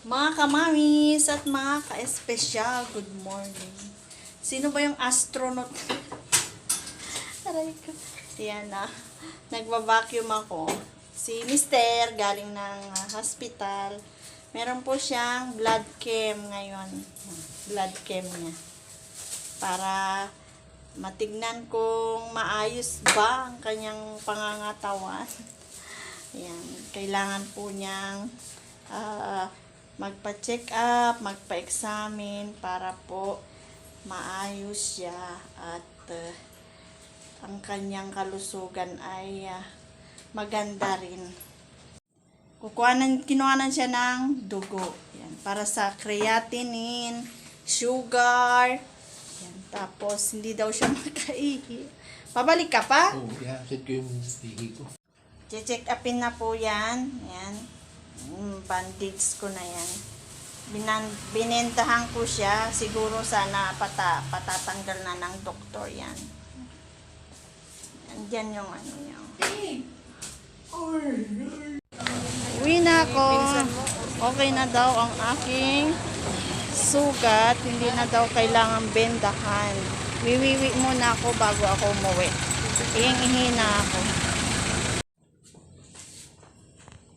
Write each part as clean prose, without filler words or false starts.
Mga kamamis at mga ka-espesyal, good morning. Sino ba yung astronaut? Aray ko. Yan na. Nagva-vacuum ako. Si Mister, galing ng hospital. Meron po siyang blood chem ngayon. Blood chem niya. Para matignan kung maayos ba ang kanyang pangangatawan. Yan. Kailangan po niyang magpa-check up, magpa-examine para po maayos siya at ang kanyang kalusugan ay maganda rin. Kinuhanan siya ng dugo. Yan, para sa creatinine, sugar. Yan, tapos hindi daw siya makaihi. Pabalik ka pa? Oo, i-acid ko yung ihi ko. Check upin na po yan. Yan. Bandage ko na yan. Binentahan ko siya. Siguro sana patatanggal na ng doktor yan. Andyan yung ano yan. Uwi na ako. Okay na daw ang aking sugat. Hindi na daw kailangan bendahan. Wiwiwi muna ako bago ako umuwi. Ihing-ihi na ako.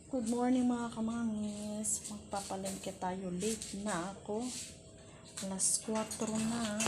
Good morning mga kamangis. Magpapalengke tayo. Late na ako. Alas 4 na.